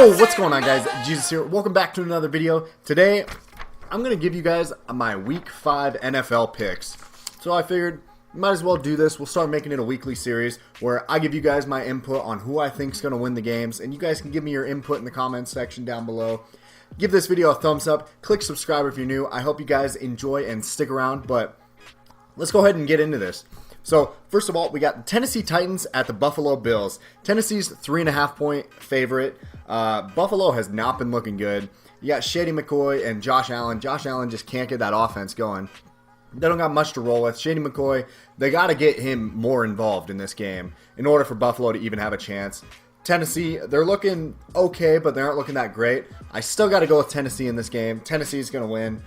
Yo, what's going on, guys? Jesus here. Welcome back to another video. Today, I'm going to give you guys my Week 5 NFL picks. So I figured, might as well do this. We'll start making it a weekly series where I give you guys my input on who I think is going to win the games. And you guys can give me your input in the comments section down below. Give this video a thumbs up. Click subscribe if you're new. I hope you guys enjoy and stick around. But let's go ahead and get into this. So, first of all, we got the Tennessee Titans at the Buffalo Bills. Tennessee's 3.5-point favorite. Buffalo has not been looking good. You got Shady McCoy and Josh Allen. Josh Allen just can't get that offense going. They don't got much to roll with. Shady McCoy, they got to get him more involved in this game in order for Buffalo to even have a chance. Tennessee, they're looking okay, but they aren't looking that great. I still got to go with Tennessee in this game. Tennessee's going to win.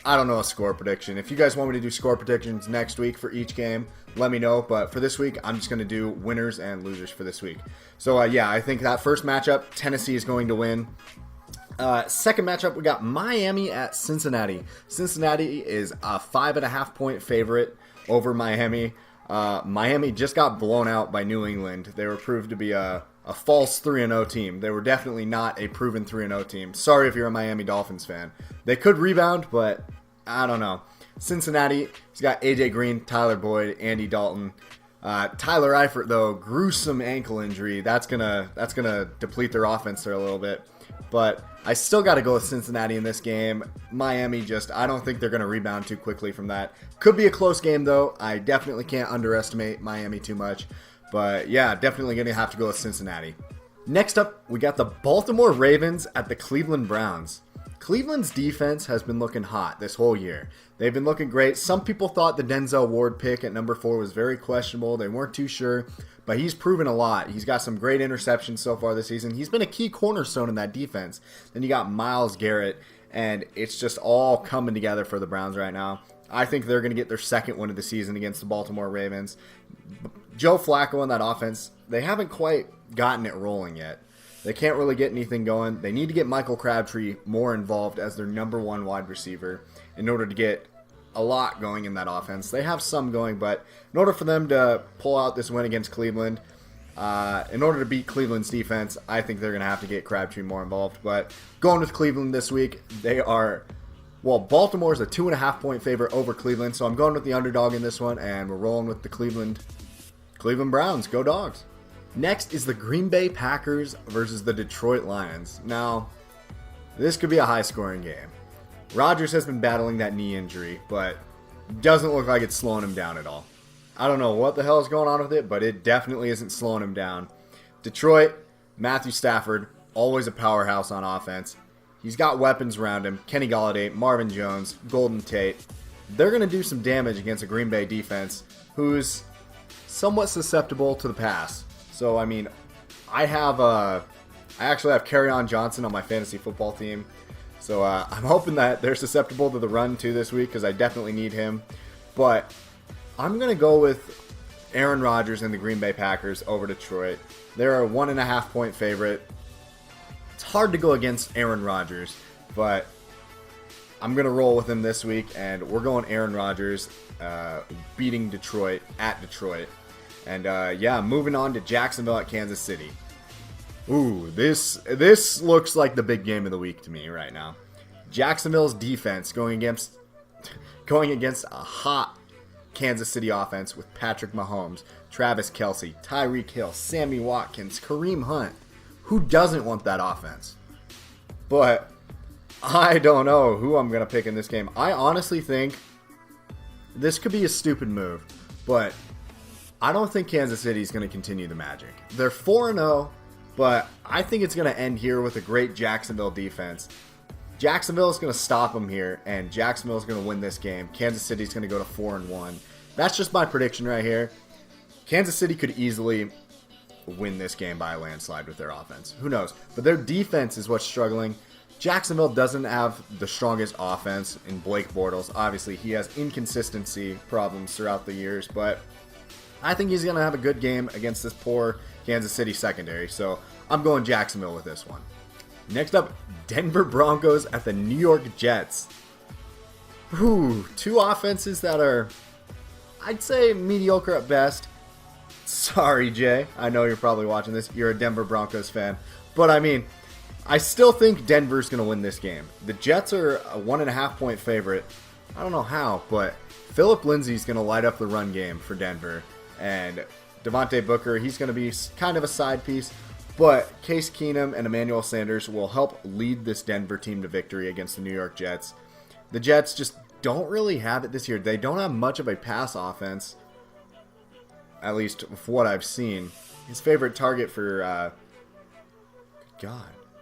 I don't know a score prediction. If you guys want me to do score predictions next week for each game, let me know. But for this week, I'm just going to do winners and losers for this week. So, yeah, I think that first matchup, Tennessee is going to win. Second matchup, we got Miami at Cincinnati. Cincinnati is a 5.5-point favorite over Miami. Miami just got blown out by New England. They were proved to be a false 3-0 team. They were definitely not a proven 3-0 team. Sorry if you're a Miami Dolphins fan. They could rebound, but I don't know. Cincinnati, he's got AJ Green, Tyler Boyd, Andy Dalton. Tyler Eifert, though, gruesome ankle injury. That's gonna deplete their offense there a little bit. But I still got to go with Cincinnati in this game. Miami I don't think they're going to rebound too quickly from that. Could be a close game, though. I definitely can't underestimate Miami too much. But, yeah, definitely going to have to go with Cincinnati. Next up, we got the Baltimore Ravens at the Cleveland Browns. Cleveland's defense has been looking hot this whole year. They've been looking great. Some people thought the Denzel Ward pick at number 4 was very questionable. They weren't too sure, but he's proven a lot. He's got some great interceptions so far this season. He's been a key cornerstone in that defense. Then you got Myles Garrett, and it's just all coming together for the Browns right now. I think they're going to get their second win of the season against the Baltimore Ravens. Joe Flacco in that offense, they haven't quite gotten it rolling yet. They can't really get anything going. They need to get Michael Crabtree more involved as their number 1 wide receiver in order to get a lot going in that offense. They have some going, but in order for them to pull out this win against Cleveland, in order to beat Cleveland's defense, I think they're going to have to get Crabtree more involved. But going with Cleveland this week, Baltimore's a 2.5-point favorite over Cleveland, so I'm going with the underdog in this one, and we're rolling with the Cleveland Browns. Go Dogs. Next is the Green Bay Packers versus the Detroit Lions. Now, this could be a high-scoring game. Rodgers has been battling that knee injury, but doesn't look like it's slowing him down at all. I don't know what the hell is going on with it, but it definitely isn't slowing him down. Detroit, Matthew Stafford, always a powerhouse on offense. He's got weapons around him. Kenny Golladay, Marvin Jones, Golden Tate. They're going to do some damage against a Green Bay defense who's somewhat susceptible to the pass. So, I mean, I actually have Kerryon Johnson on my fantasy football team. So, I'm hoping that they're susceptible to the run, too, this week, because I definitely need him. But I'm going to go with Aaron Rodgers and the Green Bay Packers over Detroit. They're a 1.5-point favorite. It's hard to go against Aaron Rodgers, but I'm going to roll with him this week, and we're going Aaron Rodgers beating Detroit at Detroit. And, yeah, moving on to Jacksonville at Kansas City. Ooh, this looks like the big game of the week to me right now. Jacksonville's defense going against a hot Kansas City offense with Patrick Mahomes, Travis Kelce, Tyreek Hill, Sammy Watkins, Kareem Hunt. Who doesn't want that offense? But I don't know who I'm going to pick in this game. I honestly think this could be a stupid move, but I don't think Kansas City is going to continue the magic. They're 4-0, but I think it's going to end here with a great Jacksonville defense. Jacksonville is going to stop them here, and Jacksonville is going to win this game. Kansas City is going to go to 4-1. That's just my prediction right here. Kansas City could easily win this game by a landslide with their offense. Who knows? But their defense is what's struggling. Jacksonville doesn't have the strongest offense in Blake Bortles. Obviously, he has inconsistency problems throughout the years, but I think he's going to have a good game against this poor Kansas City secondary. So I'm going Jacksonville with this one. Next up, Denver Broncos at the New York Jets. Two offenses that are, I'd say, mediocre at best. Sorry, Jay. I know you're probably watching this. You're a Denver Broncos fan. But, I mean, I still think Denver's going to win this game. The Jets are a 1.5-point favorite. I don't know how, but Phillip Lindsay's going to light up the run game for Denver. And Devontae Booker, he's going to be kind of a side piece. But Case Keenum and Emmanuel Sanders will help lead this Denver team to victory against the New York Jets. The Jets just don't really have it this year. They don't have much of a pass offense, at least for what I've seen. His favorite target for,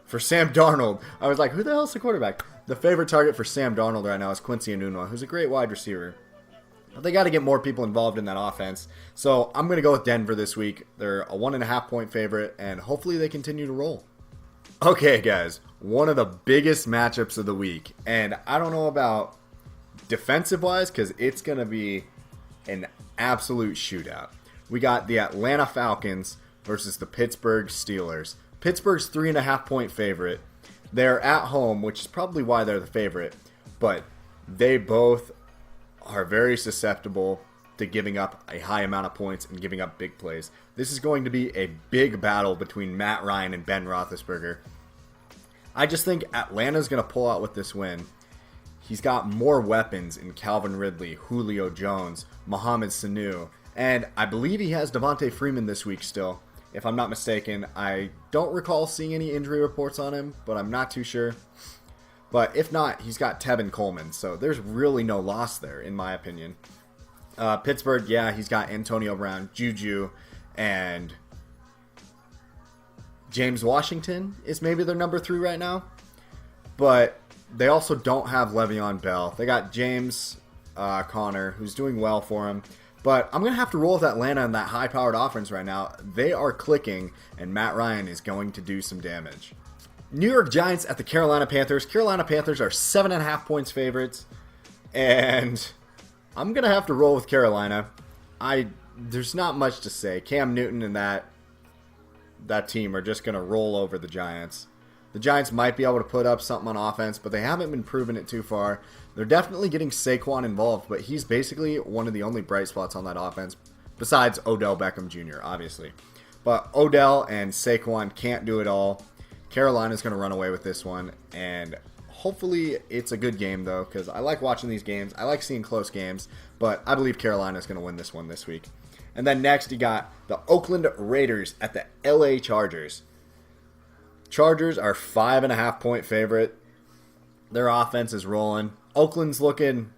for Sam Darnold. I was like, who the hell's the quarterback? The favorite target for Sam Darnold right now is Quincy Enunwa, who's a great wide receiver. But they got to get more people involved in that offense. So I'm going to go with Denver this week. They're a 1.5-point favorite, and hopefully they continue to roll. Okay, guys, one of the biggest matchups of the week. And I don't know about defensive-wise, because it's going to be an absolute shootout. We got the Atlanta Falcons versus the Pittsburgh Steelers. Pittsburgh's 3.5-point favorite. They're at home, which is probably why they're the favorite. But they both are very susceptible to giving up a high amount of points and giving up big plays. This is going to be a big battle between Matt Ryan and Ben Roethlisberger. I just think Atlanta's going to pull out with this win. He's got more weapons in Calvin Ridley, Julio Jones, Mohamed Sanu, and I believe he has Devontae Freeman this week still. If I'm not mistaken, I don't recall seeing any injury reports on him, but I'm not too sure. But if not, he's got Tevin Coleman, so there's really no loss there, in my opinion. Pittsburgh, yeah, he's got Antonio Brown, Juju, and James Washington is maybe their number 3 right now. But they also don't have Le'Veon Bell. They got James Conner, who's doing well for him. But I'm going to have to roll with Atlanta in that high-powered offense right now. They are clicking, and Matt Ryan is going to do some damage. New York Giants at the Carolina Panthers. Carolina Panthers are 7.5 points favorites. And I'm going to have to roll with Carolina. There's not much to say. Cam Newton and that team are just going to roll over the Giants. The Giants might be able to put up something on offense, but they haven't been proving it too far. They're definitely getting Saquon involved, but he's basically one of the only bright spots on that offense, besides Odell Beckham Jr., obviously. But Odell and Saquon can't do it all. Carolina's going to run away with this one, and hopefully it's a good game, though, because I like watching these games. I like seeing close games, but I believe Carolina's going to win this one this week. And then next, you got the Oakland Raiders at the LA Chargers. Chargers are 5.5-point favorite. Their offense is rolling. Oakland's looking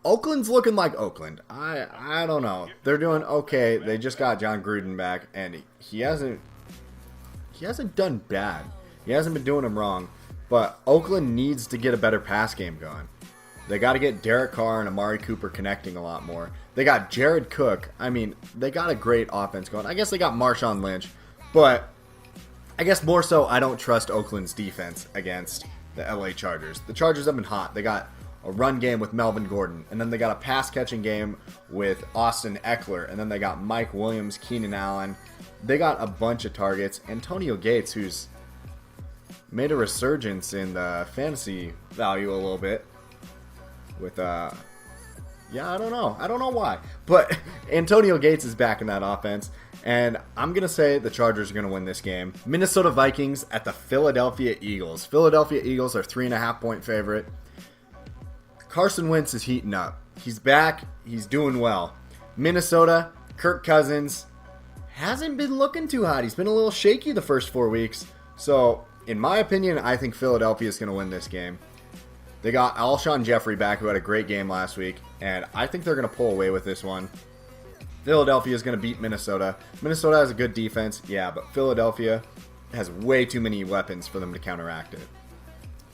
like Oakland. I don't know. They're doing okay. They just got John Gruden back, and he hasn't done bad. He hasn't been doing them wrong. But Oakland needs to get a better pass game going. They got to get Derek Carr and Amari Cooper connecting a lot more. They got Jared Cook. I mean, they got a great offense going. I guess they got Marshawn Lynch. But I guess more so, I don't trust Oakland's defense against the LA Chargers. The Chargers have been hot. They got a run game with Melvin Gordon. And then they got a pass-catching game with Austin Eckler. And then they got Mike Williams, Keenan Allen. They got a bunch of targets. Antonio Gates, who's made a resurgence in the fantasy value a little bit. With, I don't know. I don't know why. But Antonio Gates is back in that offense. And I'm going to say the Chargers are going to win this game. Minnesota Vikings at the Philadelphia Eagles. Philadelphia Eagles are 3.5-point favorite. Carson Wentz is heating up. He's back. He's doing well. Minnesota, Kirk Cousins hasn't been looking too hot. He's been a little shaky the first 4 weeks. So, in my opinion, I think Philadelphia is going to win this game. They got Alshon Jeffrey back, who had a great game last week. And I think they're going to pull away with this one. Philadelphia is going to beat Minnesota. Minnesota has a good defense, yeah, but Philadelphia has way too many weapons for them to counteract it.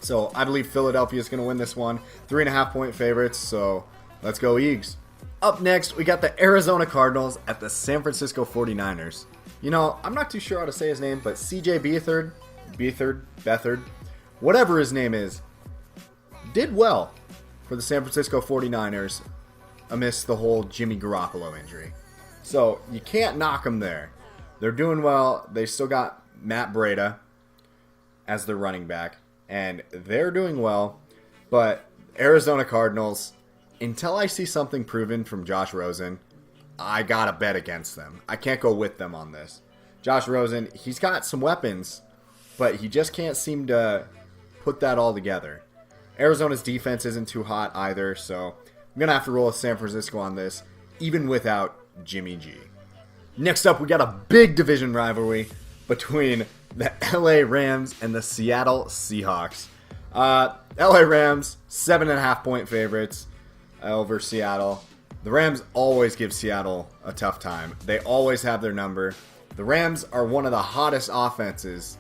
So I believe Philadelphia is going to win this one. 3.5-point favorites, so let's go Eags. Up next, we got the Arizona Cardinals at the San Francisco 49ers. You know, I'm not too sure how to say his name, but CJ Beathard, whatever his name is, did well for the San Francisco 49ers amidst the whole Jimmy Garoppolo injury. So you can't knock them there. They're doing well. They still got Matt Breida as their running back, and they're doing well. But Arizona Cardinals, until I see something proven from Josh Rosen, I gotta bet against them. I can't go with them on this. Josh Rosen, he's got some weapons, but he just can't seem to put that all together. Arizona's defense isn't too hot either, so I'm going to have to roll with San Francisco on this, even without Jimmy G. Next up, we got a big division rivalry between the LA Rams and the Seattle Seahawks. LA Rams, 7.5 point favorites over Seattle. The Rams always give Seattle a tough time. They always have their number. The Rams are one of the hottest offenses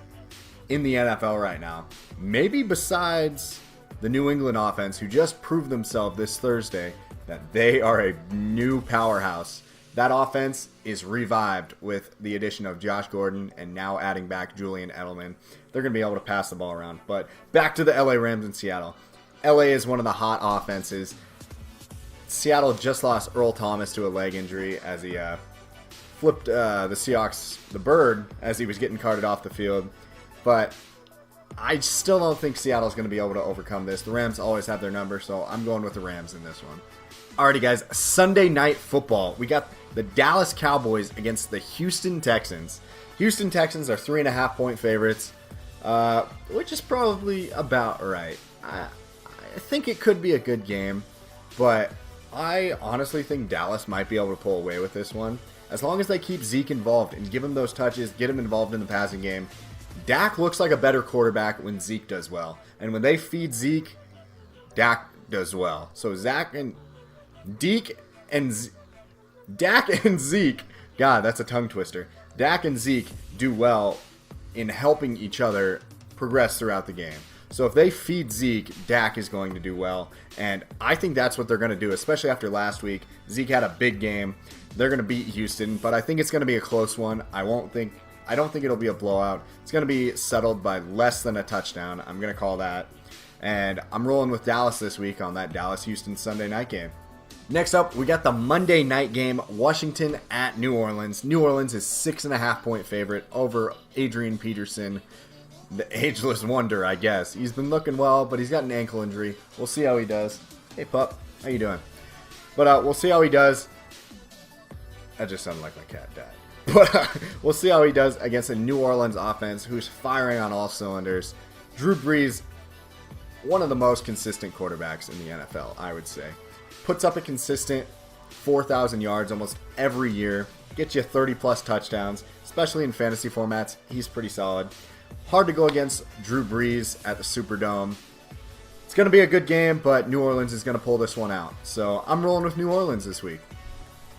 in the NFL right now. Maybe besides the New England offense, who just proved themselves this Thursday that they are a new powerhouse. That offense is revived with the addition of Josh Gordon and now adding back Julian Edelman. They're going to be able to pass the ball around. But back to the LA Rams and Seattle. LA is one of the hot offenses. Seattle just lost Earl Thomas to a leg injury as he flipped the Seahawks the bird as he was getting carted off the field. But I still don't think Seattle's going to be able to overcome this. The Rams always have their number, so I'm going with the Rams in this one. Alrighty, guys. Sunday Night Football. We got the Dallas Cowboys against the Houston Texans. Houston Texans are 3.5 point favorites, which is probably about right. I think it could be a good game, but I honestly think Dallas might be able to pull away with this one. As long as they keep Zeke involved and give him those touches, get him involved in the passing game. Dak looks like a better quarterback when Zeke does well. And when they feed Zeke, Dak does well. So Dak and Zeke, God, that's a tongue twister. Dak and Zeke do well in helping each other progress throughout the game. So if they feed Zeke, Dak is going to do well. And I think that's what they're going to do, especially after last week. Zeke had a big game. They're going to beat Houston, but I think it's going to be a close one. I don't think it'll be a blowout. It's going to be settled by less than a touchdown. I'm going to call that. And I'm rolling with Dallas this week on that Dallas-Houston Sunday night game. Next up, we got the Monday night game, Washington at New Orleans. New Orleans is 6.5 point favorite over Adrian Peterson, the ageless wonder, I guess. He's been looking well, but he's got an ankle injury. We'll see how he does. Hey, pup. How you doing? But we'll see how he does. That just sounded like my cat died. But we'll see how he does against a New Orleans offense who's firing on all cylinders. Drew Brees, one of the most consistent quarterbacks in the NFL, I would say. Puts up a consistent 4,000 yards almost every year. Gets you 30-plus touchdowns, especially in fantasy formats. He's pretty solid. Hard to go against Drew Brees at the Superdome. It's going to be a good game, but New Orleans is going to pull this one out. So I'm rolling with New Orleans this week.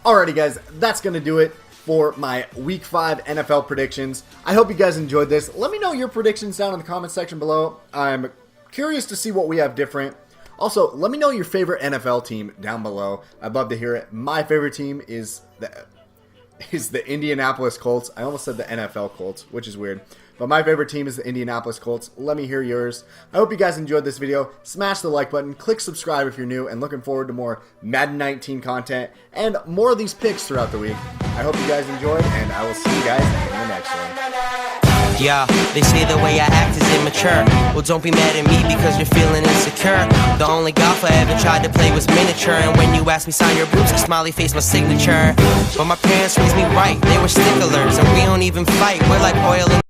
Alrighty, guys, that's going to do it for my Week 5 NFL predictions. I hope you guys enjoyed this. Let me know your predictions down in the comment section below. I'm curious to see what we have different. Also, let me know your favorite NFL team down below. I'd love to hear it. My favorite team is the Indianapolis Colts. I almost said the NFL Colts, which is weird. But my favorite team is the Indianapolis Colts. Let me hear yours. I hope you guys enjoyed this video. Smash the like button. Click subscribe if you're new. And looking forward to more Madden 19 content and more of these picks throughout the week. I hope you guys enjoyed, and I will see you guys in the next one. Yeah, they say the way I act is immature. Well, don't be mad at me because you're feeling insecure. The only golf I ever tried to play was miniature. And when you asked me sign your boobs, a smiley face my signature. But my parents raised me right, they were sticklers. And we don't even fight, we're like oil and